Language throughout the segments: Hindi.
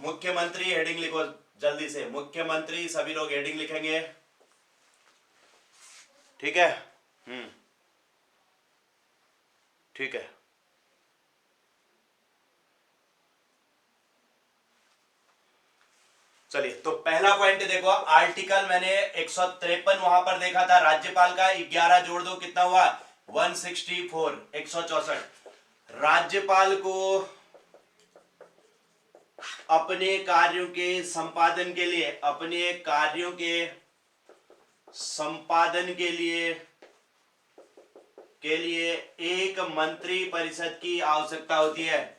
मुख्यमंत्री हेडिंग लिखो जल्दी से, मुख्यमंत्री सभी लोग हेडिंग लिखेंगे, ठीक है। ठीक है, चलिए तो पहला पॉइंट देखो, आर्टिकल मैंने 153 वहां पर देखा था राज्यपाल का, 11 जोड़ दो कितना हुआ 164, 164। राज्यपाल को अपने कार्यों के संपादन के लिए, अपने कार्यों के संपादन के लिए एक मंत्री परिषद की आवश्यकता होती है,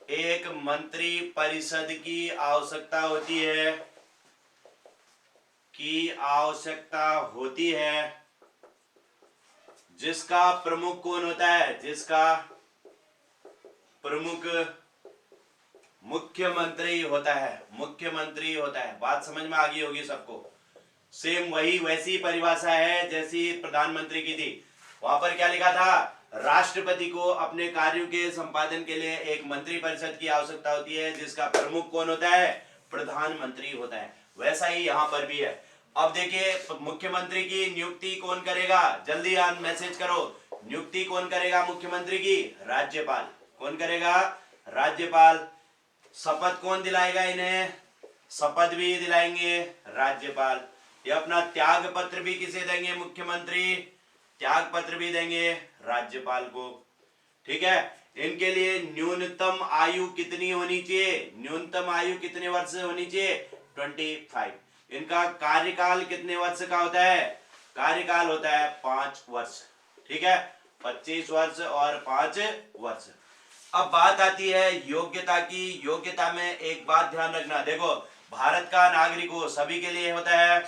एक मंत्री परिषद की आवश्यकता होती है, जिसका प्रमुख कौन होता है, जिसका प्रमुख मुख्यमंत्री होता है, मुख्यमंत्री होता है। बात समझ में आ गई होगी सबको। सेम वही वैसी परिभाषा है जैसी प्रधानमंत्री की थी। वहां पर क्या लिखा था, राष्ट्रपति को अपने कार्यों के संपादन के लिए एक मंत्री परिषद की आवश्यकता होती है, जिसका प्रमुख कौन होता है, प्रधानमंत्री होता है। वैसा ही यहाँ पर भी है। अब देखिए मुख्यमंत्री की नियुक्ति कौन करेगा, जल्दी मैसेज करो, नियुक्ति कौन करेगा मुख्यमंत्री की, राज्यपाल। कौन करेगा, राज्यपाल। शपथ कौन दिलाएगा इन्हें, शपथ भी दिलाएंगे राज्यपाल। ये अपना त्याग पत्र भी किसे देंगे, मुख्यमंत्री त्याग पत्र भी देंगे राज्यपाल को, ठीक है। इनके लिए न्यूनतम आयु कितनी होनी चाहिए, न्यूनतम आयु कितने वर्ष होनी चाहिए, 25। इनका कार्यकाल कितने वर्ष का होता है, कार्यकाल होता है 5 वर्ष, ठीक है, 25 वर्ष और 5 वर्ष। अब बात आती है योग्यता की। योग्यता में एक बात ध्यान रखना, देखो भारत का नागरिक हो, सभी के लिए होता है,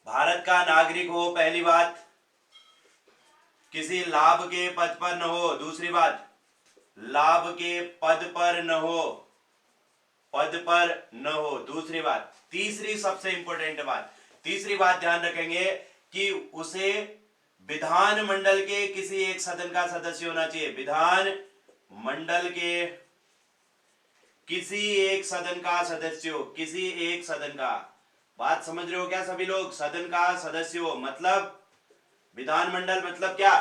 भारत का नागरिक हो, पहली बात, किसी लाभ के पद पर न हो, दूसरी बात लाभ के पद पर न हो, पद पर न हो, दूसरी बात। तीसरी सबसे इंपॉर्टेंट बात, तीसरी बात ध्यान रखेंगे कि उसे विधानमंडल के किसी एक सदन का सदस्य होना चाहिए, विधान मंडल के किसी एक सदन का सदस्य हो, किसी एक सदन का। बात समझ रहे हो क्या सभी लोग, सदन का सदस्य हो मतलब विधानमंडल मतलब क्या,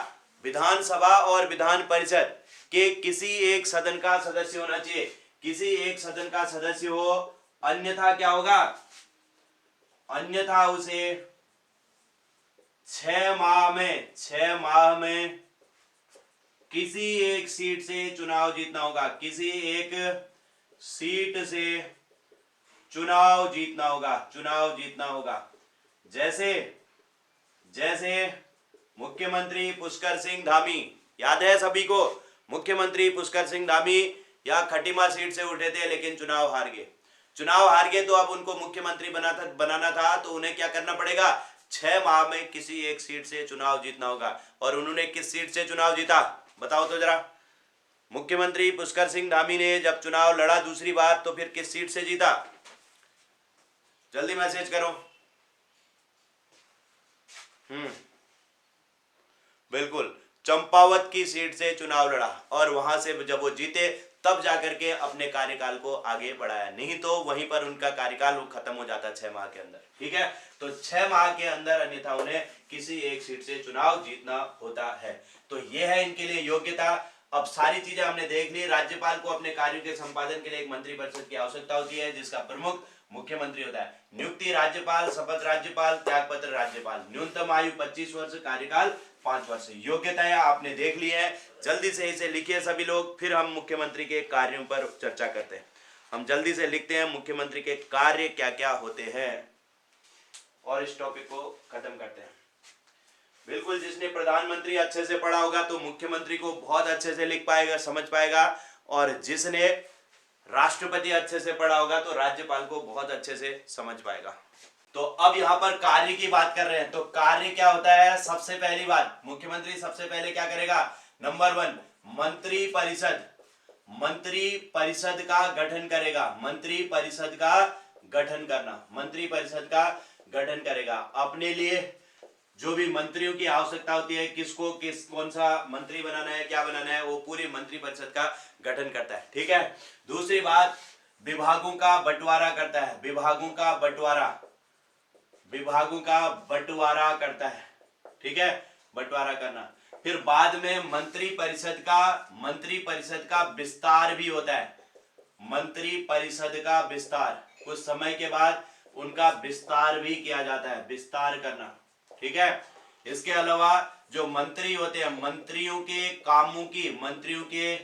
विधानसभा और विधान परिषद के किसी एक सदन का सदस्य होना चाहिए, किसी एक सदन का सदस्य हो। अन्यथा क्या होगा, अन्यथा उसे 6 माह में किसी एक सीट से चुनाव जीतना होगा, किसी एक सीट से चुनाव जीतना होगा। जैसे मुख्यमंत्री पुष्कर सिंह धामी, याद है सभी को, मुख्यमंत्री पुष्कर सिंह धामी या खटीमा सीट से उठे थे लेकिन चुनाव हार गए, तो अब उनको मुख्यमंत्री बनाना था, तो उन्हें क्या करना पड़ेगा, 6 माह में किसी एक सीट से चुनाव जीतना होगा। और उन्होंने किस सीट से चुनाव जीता, बताओ तो जरा। मुख्यमंत्री पुष्कर सिंह धामी ने जब चुनाव लड़ा दूसरी बार, तो फिर किस सीट से जीता, जल्दी मैसेज करो। बिल्कुल, चंपावत की सीट से चुनाव लड़ा और वहां से जब वो जीते तब जाकर के अपने कार्यकाल को आगे बढ़ाया, नहीं तो वहीं पर उनका कार्यकाल खत्म हो जाता 6 माह के अंदर, ठीक है। तो 6 माह के अंदर अन्यथा उन्हें किसी एक सीट से चुनाव जीतना होता है। तो ये है इनके लिए योग्यता। अब सारी चीजें हमने देख ली। राज्यपाल को अपने कार्यों के संपादन के लिए एक मंत्री परिषद की आवश्यकता होती है, जिसका प्रमुख मुख्यमंत्री होता है। नियुक्ति राज्यपाल, शपथ राज्यपाल, त्यागपत्र राज्यपाल। न्यूनतम आयु 25 वर्ष, कार्यकाल 5 वर्ष। योग्यताएं आपने देख ली है, जल्दी से इसे लिखिए सभी लोग, फिर हम मुख्यमंत्री के कार्यों पर चर्चा करते हैं। हम जल्दी से लिखते हैं मुख्यमंत्री के कार्य क्या क्या होते हैं और इस टॉपिक को खत्म करते हैं। बिल्कुल, जिसने प्रधानमंत्री अच्छे से पढ़ा होगा तो मुख्यमंत्री को बहुत अच्छे से लिख पाएगा, समझ पाएगा, और जिसने राष्ट्रपति अच्छे से पढ़ा होगा तो राज्यपाल को बहुत अच्छे से समझ पाएगा। तो अब यहाँ पर कार्य की बात कर रहे हैं, तो कार्य क्या होता है, सबसे पहली बात मुख्यमंत्री सबसे पहले क्या करेगा, नंबर 1 मंत्री परिषद का गठन करेगा, मंत्री परिषद का गठन करना, मंत्री परिषद का गठन करेगा। अपने लिए जो भी मंत्रियों की आवश्यकता होती है, किसको कौन सा मंत्री बनाना है, क्या बनाना है, वो पूरी मंत्री परिषद का गठन करता है, ठीक है। दूसरी बात, विभागों का बंटवारा करता है, विभागों का बंटवारा, विभागों का बंटवारा करता है, ठीक है, बंटवारा करना। फिर बाद में मंत्री परिषद का विस्तार भी होता है, मंत्री परिषद का विस्तार, कुछ समय के बाद उनका विस्तार भी किया जाता है, विस्तार करना, ठीक है। इसके अलावा जो मंत्री होते हैं, मंत्रियों के कामों की, मंत्रियों के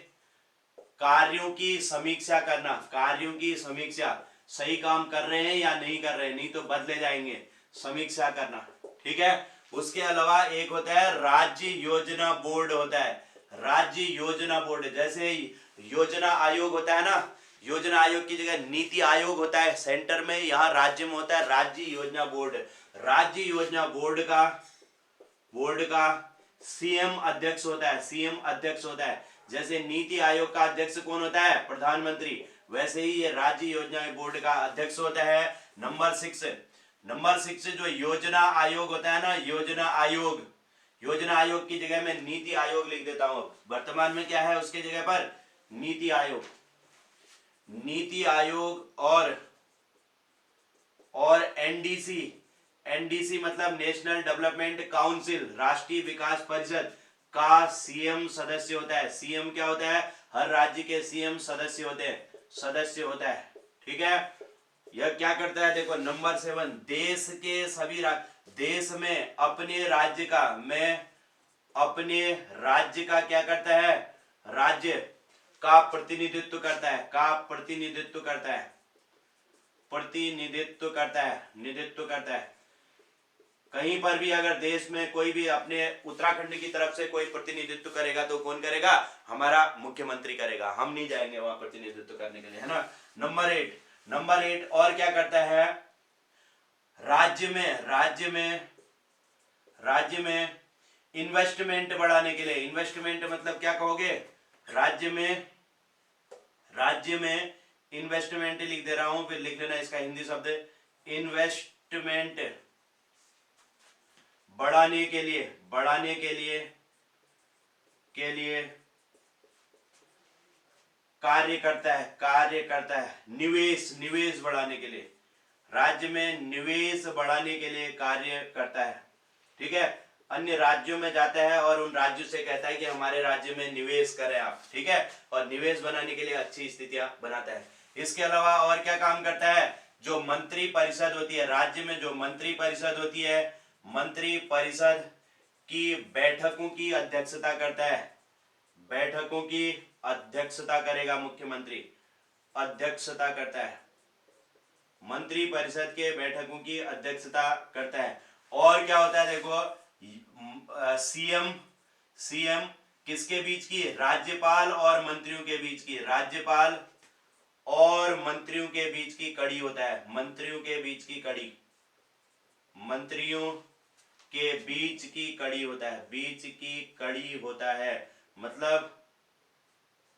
कार्यों की समीक्षा करना, कार्यों की समीक्षा, सही काम कर रहे हैं या नहीं कर रहे हैं, नहीं तो बदले जाएंगे, समीक्षा करना, ठीक है। उसके अलावा एक होता है राज्य योजना बोर्ड होता है, राज्य योजना बोर्ड, जैसे योजना आयोग होता है ना, योजना आयोग की जगह नीति आयोग होता है सेंटर में, यहाँ राज्य में होता है राज्य योजना बोर्ड। राज्य योजना बोर्ड का सीएम अध्यक्ष होता है, सीएम अध्यक्ष होता है। जैसे नीति आयोग का अध्यक्ष कौन होता है, प्रधानमंत्री, वैसे ही ये राज्य योजना बोर्ड का अध्यक्ष होता है। नंबर 6 जो योजना आयोग होता है ना, योजना आयोग की जगह में नीति आयोग लिख देता हूं, वर्तमान में क्या है उसके जगह पर नीति आयोग, नीति आयोग और एनडीसी मतलब नेशनल डेवलपमेंट काउंसिल, राष्ट्रीय विकास परिषद का सीएम सदस्य होता है। सीएम क्या होता है, हर राज्य के सीएम सदस्य होता है, ठीक है। यह क्या करता है, देखो नंबर 7, देश के सभी देश में अपने राज्य का क्या करता है, राज्य का प्रतिनिधित्व करता है, कहीं पर भी अगर देश में कोई भी अपने उत्तराखंड की तरफ से कोई प्रतिनिधित्व करेगा तो कौन करेगा, हमारा मुख्यमंत्री करेगा, हम नहीं जाएंगे वहां प्रतिनिधित्व करने के लिए, है ना। नंबर 8 और क्या करता है, राज्य में इन्वेस्टमेंट बढ़ाने के लिए, इन्वेस्टमेंट मतलब क्या कहोगे, राज्य में इन्वेस्टमेंट लिख दे रहा हूं, फिर लिख लेना इसका हिंदी शब्द, इन्वेस्टमेंट बढ़ाने के लिए कार्य करता है। निवेश बढ़ाने के लिए, राज्य में निवेश बढ़ाने के लिए कार्य करता है, ठीक है। अन्य राज्यों में जाता है और उन राज्यों से कहता है कि हमारे राज्य में निवेश करें आप, ठीक है, और निवेश बनाने के लिए अच्छी स्थितियां बनाता है। इसके अलावा और क्या काम करता है, जो मंत्री परिषद होती है, राज्य में जो मंत्री परिषद होती है, मंत्री परिषद की बैठकों की अध्यक्षता करता है, बैठकों की अध्यक्षता करेगा मुख्यमंत्री, अध्यक्षता करता है, मंत्री परिषद के बैठकों की अध्यक्षता करता है। और क्या होता है, देखो सीएम किसके बीच की, राज्यपाल और मंत्रियों के बीच की, राज्यपाल और मंत्रियों के बीच की कड़ी होता है, मंत्रियों के बीच की कड़ी होता है, मतलब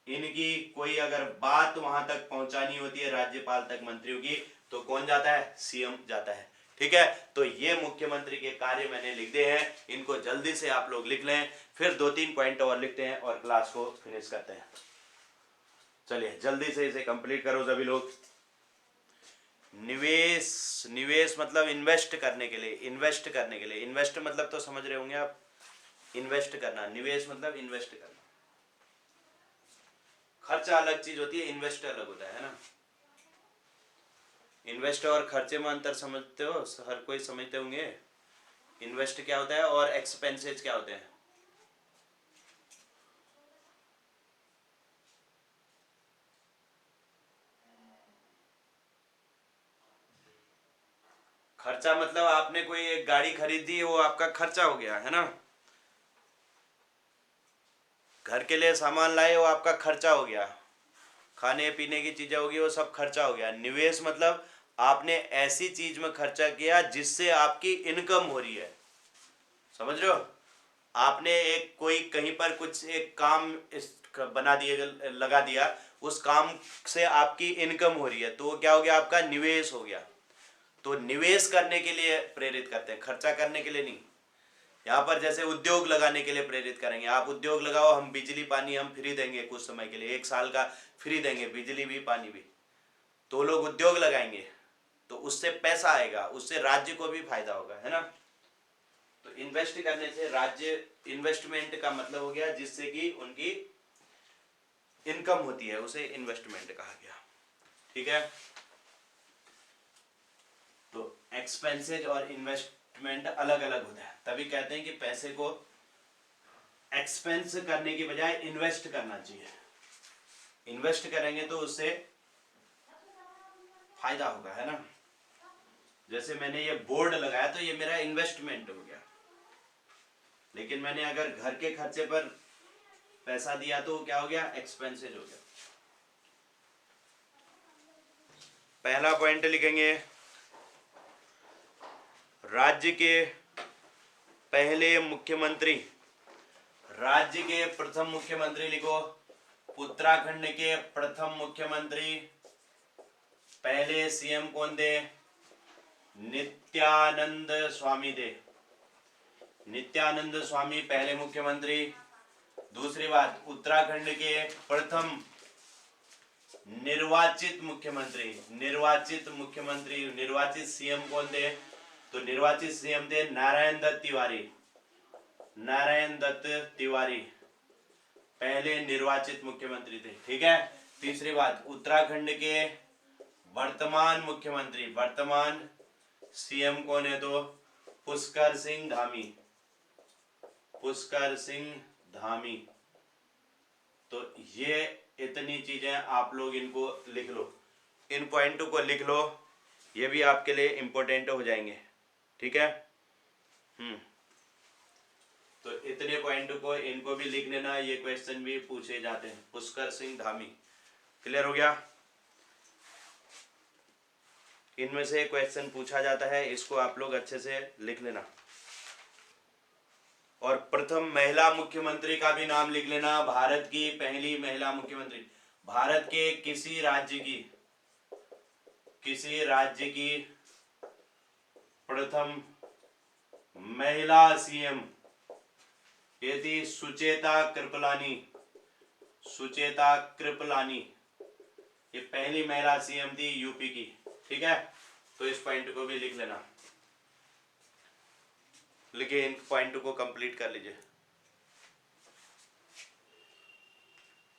इनकी कोई अगर बात वहां तक पहुंचानी होती है राज्यपाल तक मंत्रियों की, तो कौन जाता है, सीएम जाता है, ठीक है। तो ये मुख्यमंत्री के कार्य मैंने लिख दिए हैं, इनको जल्दी से आप लोग लिख लें, फिर 2-3 पॉइंट और लिखते हैं और क्लास को फिनिश करते हैं। चलिए जल्दी से इसे कंप्लीट करो सभी लोग। निवेश मतलब इन्वेस्ट करने के लिए, इन्वेस्ट मतलब तो समझ रहे होंगे आप, इन्वेस्ट करना, निवेश मतलब इन्वेस्ट करना। खर्चा अलग चीज होती है, इन्वेस्ट अलग होता है ना। इन्वेस्ट और खर्चे में अंतर समझते हो, हर कोई समझते होंगे। इन्वेस्ट क्या होता है और एक्सपेंसेस क्या होते हैं। खर्चा मतलब आपने कोई एक गाड़ी खरीदी, वो आपका खर्चा हो गया, है ना। घर के लिए सामान लाए, वो आपका खर्चा हो गया, खाने पीने की चीजें होगी, वो सब खर्चा हो गया। निवेश मतलब आपने ऐसी चीज में खर्चा किया जिससे आपकी इनकम हो रही है, समझ रहे हो। आपने एक कोई कहीं पर कुछ एक काम बना दिया, लगा दिया, उस काम से आपकी इनकम हो रही है, तो वो क्या हो गया, आपका निवेश हो गया। तो निवेश करने के लिए प्रेरित करते हैं, खर्चा करने के लिए नहीं। यहाँ पर जैसे उद्योग लगाने के लिए प्रेरित करेंगे, आप उद्योग लगाओ, हम बिजली पानी हम फ्री देंगे कुछ समय के लिए, 1 साल का फ्री देंगे, बिजली भी पानी भी, तो लोग उद्योग लगाएंगे, तो उससे पैसा आएगा, उससे राज्य को भी फायदा होगा, है ना। तो इन्वेस्ट करने से राज्य, इन्वेस्टमेंट का मतलब हो गया जिससे कि उनकी इनकम होती है, उसे इन्वेस्टमेंट कहा गया। ठीक है, तो एक्सपेंसेज और इन्वेस्टमेंट अलग अलग होता है, तभी कहते हैं कि पैसे को एक्सपेंस करने की बजाय इन्वेस्ट करना चाहिए। इन्वेस्ट करेंगे तो उससे फायदा होगा, है ना। जैसे मैंने ये बोर्ड लगाया तो ये मेरा इन्वेस्टमेंट हो गया, लेकिन मैंने अगर घर के खर्चे पर पैसा दिया तो क्या हो गया, एक्सपेंसेज हो गया। पहला पॉइंट लिखेंगे, राज्य के पहले मुख्यमंत्री, राज्य के प्रथम मुख्यमंत्री लिखो। उत्तराखंड के प्रथम मुख्यमंत्री, पहले सीएम कौन थे, नित्यानंद स्वामी थे। नित्यानंद स्वामी पहले मुख्यमंत्री। दूसरी बात, उत्तराखंड के प्रथम निर्वाचित मुख्यमंत्री, निर्वाचित मुख्यमंत्री, निर्वाचित सीएम कौन थे, तो निर्वाचित सीएम थे नारायण दत्त तिवारी। नारायण दत्त तिवारी पहले निर्वाचित मुख्यमंत्री थे। ठीक है। तीसरी बात, उत्तराखंड के वर्तमान मुख्यमंत्री, वर्तमान सीएम कौन है, तो पुष्कर सिंह धामी। पुष्कर सिंह धामी। तो ये इतनी चीजें आप लोग इनको लिख लो, इन पॉइंटों को लिख लो, ये भी आपके लिए इंपॉर्टेंट हो जाएंगे। ठीक है। तो इतने पॉइंट को इनको भी लिख लेना, ये क्वेश्चन भी पूछे जाते हैं। पुष्कर सिंह धामी, क्लियर हो गया। इनमें से क्वेश्चन पूछा जाता है, इसको आप लोग अच्छे से लिख लेना। और प्रथम महिला मुख्यमंत्री का भी नाम लिख लेना, भारत की पहली महिला मुख्यमंत्री, भारत के किसी राज्य की प्रथम महिला सीएम ये थी सुचेता कृपलानी। सुचेता कृपलानी ये पहली महिला सीएम थी यूपी की। ठीक है, तो इस पॉइंट को भी लिख लेना। लिखिए, इन पॉइंट को कंप्लीट कर लीजिए।